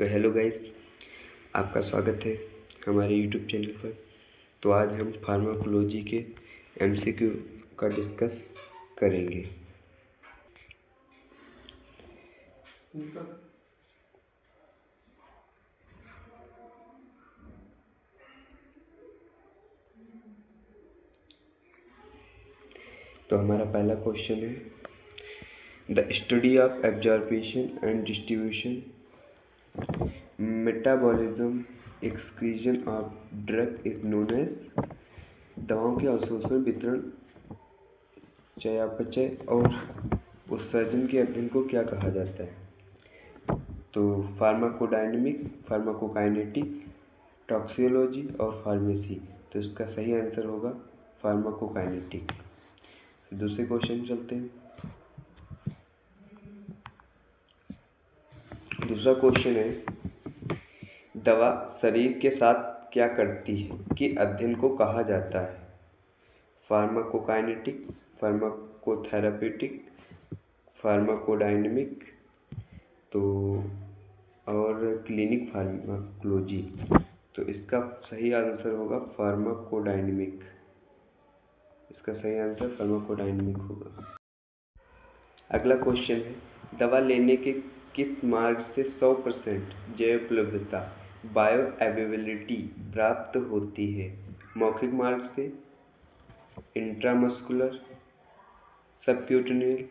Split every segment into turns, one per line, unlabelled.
तो hello guys, आपका स्वागत है हमारे यूट्यूब चैनल पर। तो आज हम फार्माकोलॉजी के एमसीक्यू का डिस्कस करेंगे। तो हमारा पहला क्वेश्चन है, the study of absorption and distribution metabolism excretion of drug is known as. दवाओं के अवशोषण, वितरण, चयापचय और उत्सर्जन के अध्ययन को क्या कहा जाता है? तो फार्माकोडायनेमिक, फार्माकोकाइनेटिक, टॉक्सियोलॉजी और फार्मेसी। तो इसका सही आंसर होगा फार्माकोकाइनेटिक। दूसरे क्वेश्चन चलते हैं। दूसरा क्वेश्चन है, दवा शरीर के साथ क्या करती है के अध्ययन को कहा जाता है? फार्माकोकाइनेटिक, फार्माकोथेराप्यूटिक, फार्माकोडायनेमिक तो और क्लिनिक फार्माकोलॉजी। तो इसका सही आंसर होगा फार्माकोडायनेमिक। इसका सही आंसर फार्माकोडायनेमिक होगा। अगला क्वेश्चन है, दवा लेने के किस मार्ग से 100% जैव उपलब्धता, बायो अवेलेबिलिटी प्राप्त होती है? मौखिक मार्ग से, इंट्रामस्कुलर, सबक्यूटेनियल,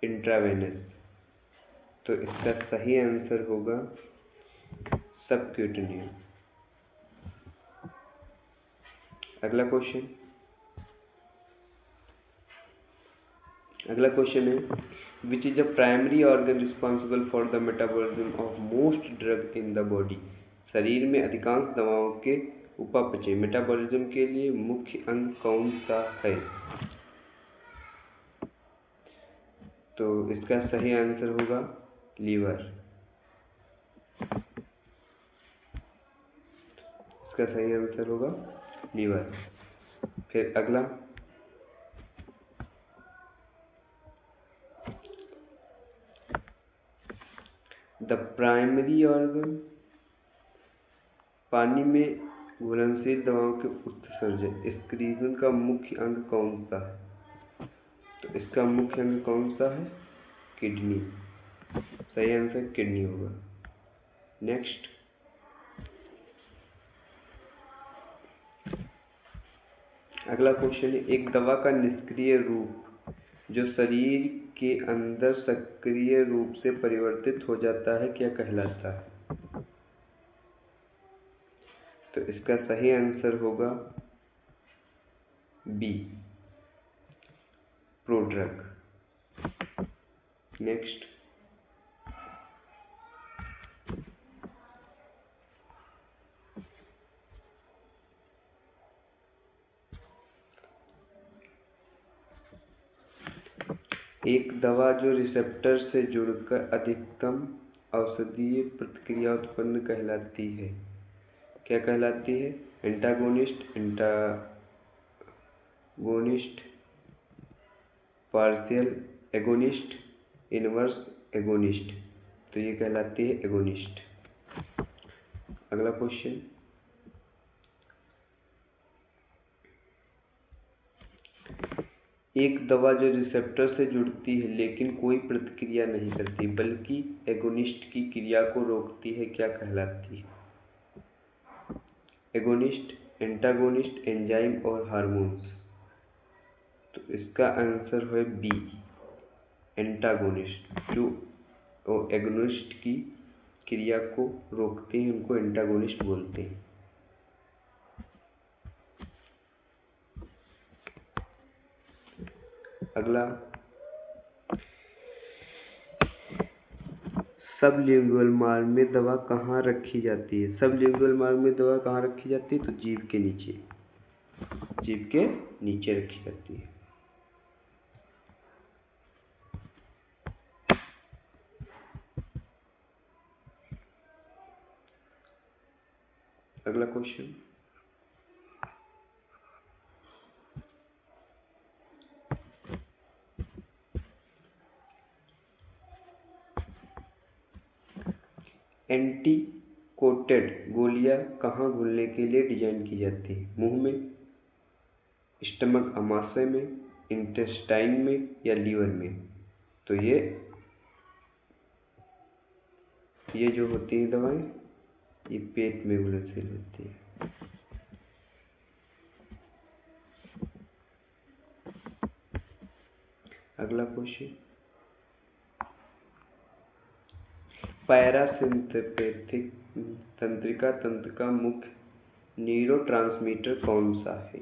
इंट्रावेनस। तो इसका सही आंसर होगा सबक्यूटेनियल। अगला क्वेश्चन है, which is the primary organ responsible for the metabolism of most drug in the body? शरीर में अधिकांश दवाओं के उपापचय मेटाबॉलिज्म के लिए मुख्य अंग कौन सा है? तो इसका सही आंसर होगा लीवर। इसका सही आंसर होगा लीवर। फिर अगला, द प्राइमरी ऑर्गन, पानी में घुलनशील दवाओं के उत्सर्जन एक्सक्रीजन का मुख्य अंग कौन सा है? तो इसका मुख्य अंग कौन सा है? किडनी। सही आंसर किडनी होगा। नेक्स्ट, अगला क्वेश्चन है, एक दवा का निष्क्रिय रूप जो शरीर के अंदर सक्रिय रूप से परिवर्तित हो जाता है क्या कहलाता है? तो इसका सही आंसर होगा बी, प्रोड्रग। नेक्स्ट, एक दवा जो रिसेप्टर से जुड़कर अधिकतम औषधीय प्रतिक्रिया उत्पन्न कहलाती है क्या कहलाती है? Antagonist, partial agonist, inverse agonist. तो ये कहलाती है एगोनिस्ट। अगला क्वेश्चन, एक दवा जो रिसेप्टर से जुड़ती है लेकिन कोई प्रतिक्रिया नहीं करती बल्कि एगोनिस्ट की क्रिया को रोकती है क्या कहलाती है? एगोनिस्ट, एंटागोनिस्ट, एंजाइम और हार्मोन्स। तो इसका आंसर है बी, एंटागोनिस्ट। जो एगोनिस्ट की क्रिया को रोकते हैं उनको एंटागोनिस्ट बोलते हैं। अगला, सबलिंगुअल मार्ग में दवा कहाँ रखी जाती है? सबलिंगुअल मार्ग में दवा कहाँ रखी जाती है? तो जीभ के नीचे, जीभ के नीचे रखी जाती है। अगला क्वेश्चन, एंटी कोटेड गोलियां कहाँ घुलने के लिए डिजाइन की जाती है? मुंह में, स्टमक अमाशय में, इंटेस्टाइन में या लीवर में? तो ये जो होती है दवाएं, ये पेट में घुलनशील होती है। अगला क्वेश्चन, पैरासिम्पैथिक तंत्रिका तंत्र का मुख्य न्यूरोट्रांसमीटर कौन सा है?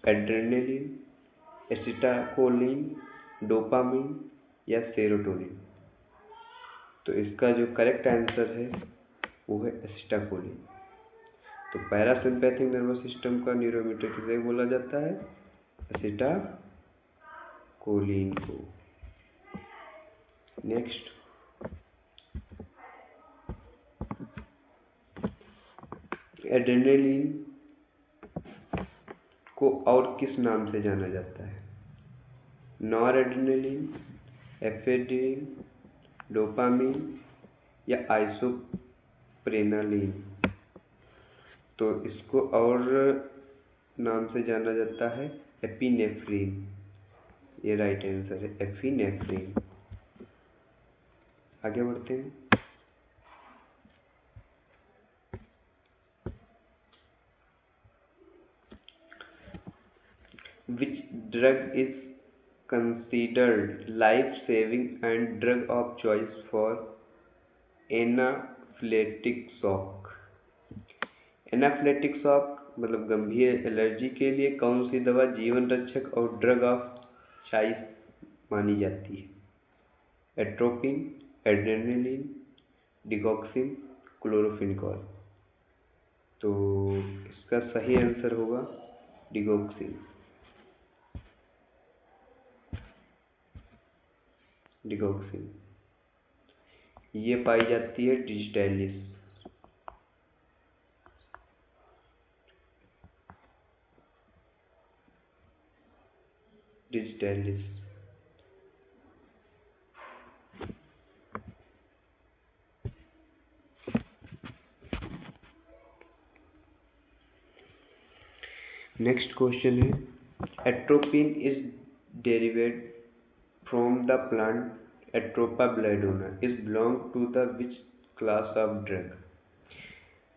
एड्रेनलिन, एसिटाकोलिन, डोपामिन या सेरोटोनिन? तो इसका जो करेक्ट आंसर है वो है एसिटाकोलिन। तो पैरासिम्पैथिक नर्वस सिस्टम का न्यूरोमीटर किसे बोला जाता है? एसिटाकोलिन को। नेक्स्ट, एड्रेनलिन को और किस नाम से जाना जाता है? नॉरएड्रेनलिन, एफेड्रिन, डोपामिन या आइसोप्रेनालिन? तो इसको और नाम से जाना जाता है एपिनेफ्रिन। ये राइट आंसर है, एपिनेफ्रिन। आगे बढ़ते हैं। Which drug is considered life-saving and drug of choice for anaphylactic shock? Anaphylactic shock मतलब गंभीर एलर्जी के लिए कौन सी दवा जीवन रक्षक और ड्रग ऑफ चॉइस मानी जाती है? Atropine, adrenaline, digoxin, chloramphenicol? तो इसका सही आंसर होगा डिगॉक्सिन। डिगॉक्सिन ये पाई जाती है डिजिटैलिस। डिजिटैलिस। नेक्स्ट क्वेश्चन है, atropine is derived from the plant Atropa belladonna is belong to the which class of drug?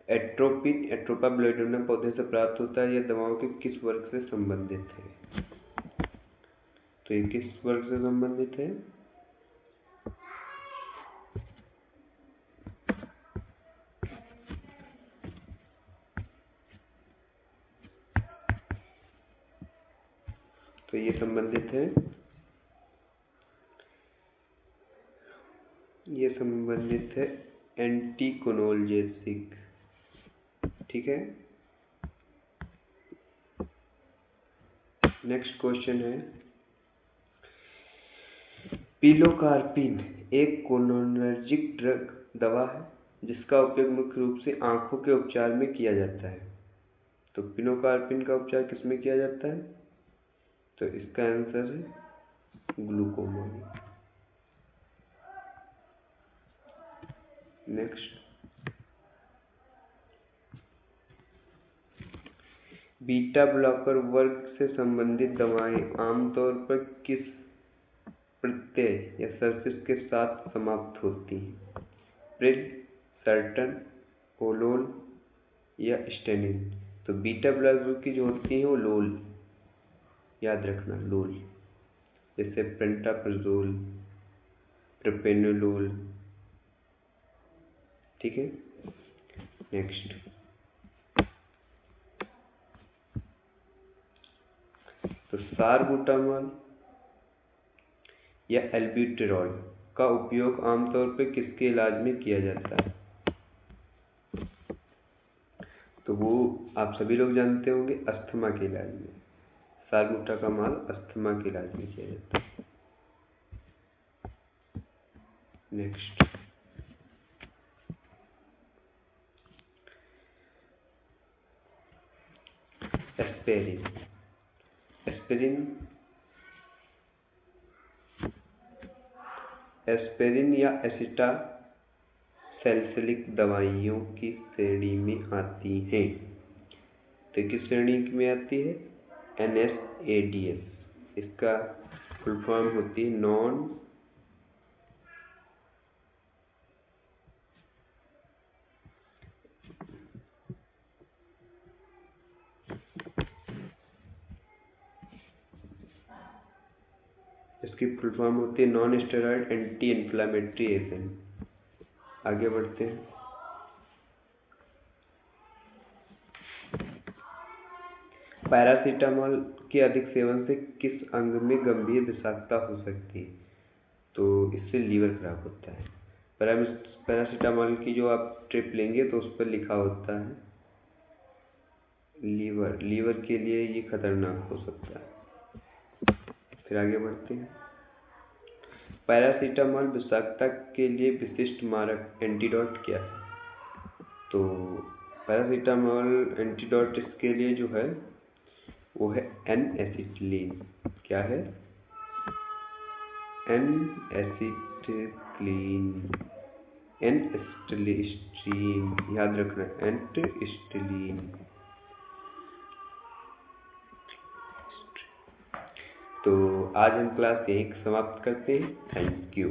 Atropine Atropa belladonna पौधे से प्राप्त होता है। यह दवाओं के किस वर्ग से संबंधित है? तो ये किस वर्ग से संबंधित है? तो ये संबंधित है, ये संबंधित है एंटीकोनोल्जेसिक। ठीक है। नेक्स्ट क्वेश्चन है, पिलोकार्पिन एक कोलिनर्जिक ड्रग दवा है जिसका उपयोग मुख्य रूप से आंखों के उपचार में किया जाता है। तो पिलोकार्पिन का उपचार किसमें किया जाता है? तो इसका आंसर है ग्लूकोमा में। नेक्स्ट, बीटा ब्लॉकर वर्ग से संबंधित दवाएं आमतौर पर किस प्रत्यय या सर्फेस के साथ समाप्त होती हैं? प्रिल, सर्टन, ओलोल या स्टेनिन? तो बीटा ब्लॉकर की जो होती है वो लोल, याद रखना लोल, जैसे पेंटाप्राजोल, प्रोपेनोलोल। ठीक है। नेक्स्ट, तो सारबुटामॉल या एल्ब्यूटेरॉल का उपयोग आमतौर पर किसके इलाज में किया जाता है? तो वो आप सभी लोग जानते होंगे, अस्थमा के इलाज में। सारबुटामॉल अस्थमा के इलाज में किया जाता है। Next, aspirin. एस्पिरिन या सैलिसिलिक दवाइयों की श्रेणी में आती हैं। तो किस श्रेणी में आती है? NSAIDs। इसका फुल फॉर्म होती है नॉन इसकी फुल फॉर्म होती है non steroid anti inflammatory agent. आगे बढ़ते हैं। पैरासीटामोल के अधिक सेवन से किस अंग में गंभीर विषाक्तता हो सकती है? तो इससे लीवर खराब होता है। पैरासीटामोल की जो आप ट्रिप लेंगे तो उस पर लिखा होता है लीवर के लिए ये खतरनाक हो सकता है। फिर आगे बढ़ते हैं। पैरासीटामोल विषाक्तता के लिए विशिष्ट मारक एंटीडोट क्या है? तो पैरासीटामोल एंटीडोट इसके लिए जो है वो है N-एसिटिलीन। क्या है? N-एसिटिलीन, N-एसिटिलीन, याद रखना, N-एसिटिलीन। तो आज हम क्लास यहीं समाप्त करते हैं। Thank you.